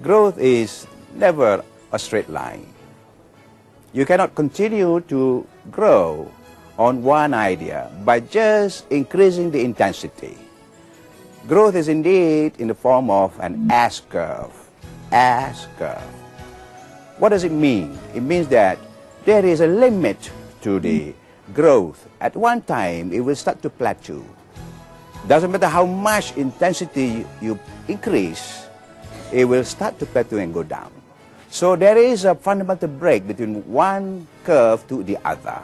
Growth is never a straight line. You cannot continue to grow on one idea by just increasing the intensity. Growth is indeed in the form of an S-curve. S-curve. What does it mean? It means that there is a limit to the growth. At one time, it will start to plateau. Doesn't matter how much intensity you increase, it will start to plateau and go down. So there is a fundamental break between one curve to the other.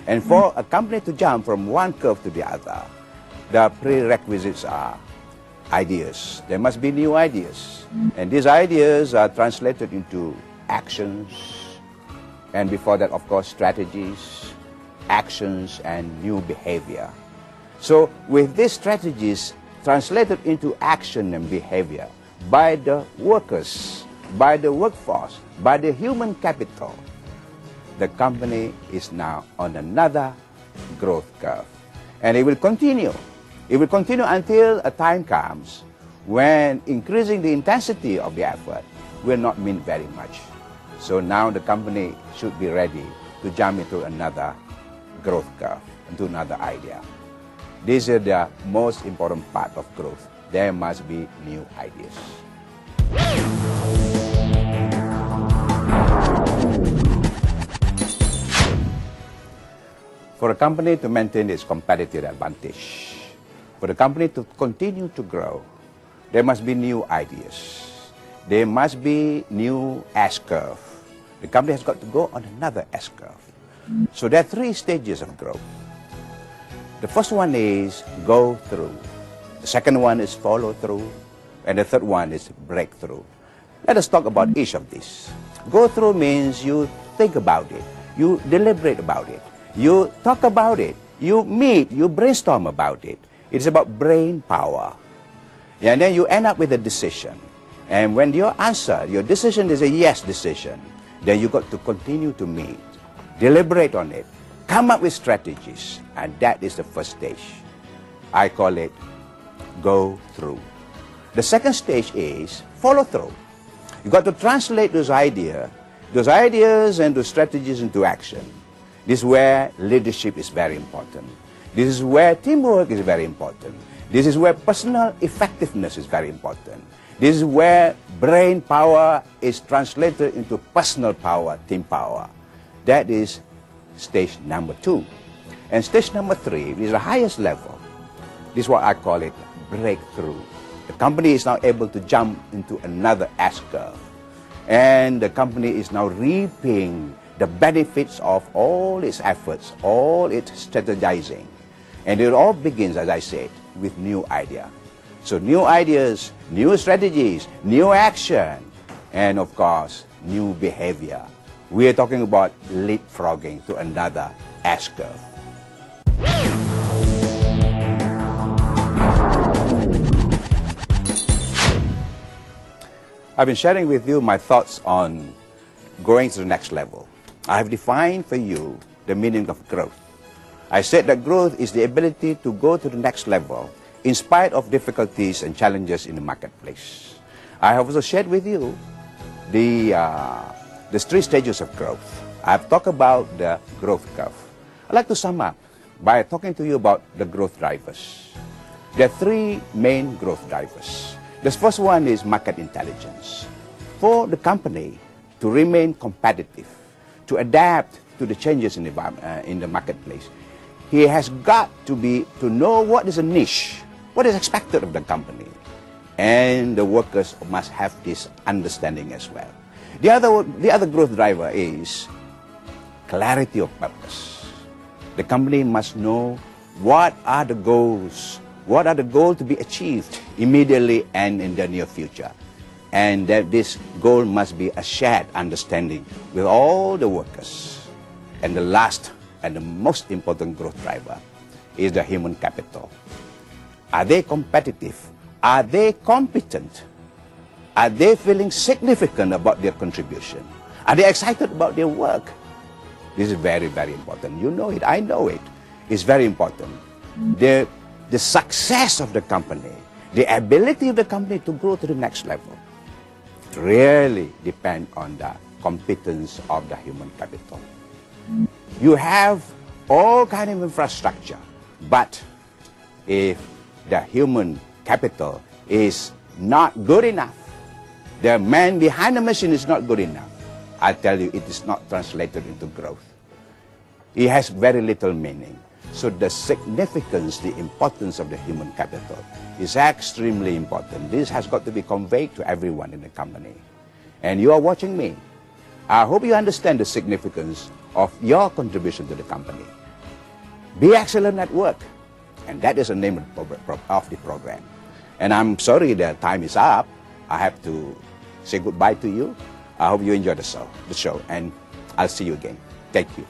And for a company to jump from one curve to the other, the prerequisites are ideas. There must be new ideas. And these ideas are translated into actions. And before that, of course, strategies, actions, and new behavior. So with these strategies translated into action and behavior by the workers, by the workforce, by the human capital, the company is now on another growth curve. And it will continue. It will continue until a time comes when increasing the intensity of the effort will not mean very much. So now the company should be ready to jump into another growth curve, into another idea. This is the most important part of growth. There must be new ideas. For a company to maintain its competitive advantage, for the company to continue to grow, there must be new ideas. There must be new S-curve. The company has got to go on another S-curve. So there are three stages of growth. The first one is go through. The second one is follow through. And the third one is breakthrough. Let us talk about each of these. Go through means you think about it. You deliberate about it. You talk about it. You meet. You brainstorm about it. It's about brain power. And then you end up with a decision. And when your answer, your decision is a yes decision, then you got to continue to meet, deliberate on it, come up with strategies, and that is the first stage. I call it go through. The second stage is follow through. You got to translate those ideas and those strategies into action. This is where leadership is very important. This is where teamwork is very important. This is where personal effectiveness is very important. This is where brain power is translated into personal power, team power. That is stage number 2. And stage number 3 is the highest level. This is what I call it breakthrough. The company is now able to jump into another S-curve. And the company is now reaping the benefits of all its efforts, all its strategizing. And it all begins, as I said, with new idea. So new ideas, new strategies, new action, and of course, new behavior. We are talking about leapfrogging to another S-curve. I've been sharing with you my thoughts on going to the next level. I have defined for you the meaning of growth. I said that growth is the ability to go to the next level in spite of difficulties and challenges in the marketplace. I have also shared with you the 3 stages of growth. I've talked about the growth curve. I'd like to sum up by talking to you about the growth drivers. There are 3 main growth drivers. The first one is market intelligence. For the company to remain competitive, to adapt to the changes in the marketplace, he has got to know what is a niche, what is expected of the company. And the workers must have this understanding as well. The other growth driver is clarity of purpose. The company must know what are the goals to be achieved immediately and in the near future. And that this goal must be a shared understanding with all the workers. And the last and the most important growth driver is the human capital. Are they competitive? Are they competent? Are they feeling significant about their contribution? Are they excited about their work? This is very, very important. You know it. I know it. It's very important. The success of the company, the ability of the company to grow to the next level, really depends on the competence of the human capital. You have all kind of infrastructure, but if the human capital is not good enough, the man behind the machine is not good enough, I tell you, it is not translated into growth. It has very little meaning. So the significance, the importance of the human capital is extremely important. This has got to be conveyed to everyone in the company. And you are watching me. I hope you understand the significance of your contribution to the company. Be excellent at work. And that is the name of the program. And I'm sorry that time is up. I have to say goodbye to you. I hope you enjoy the show, and I'll see you again. Thank you.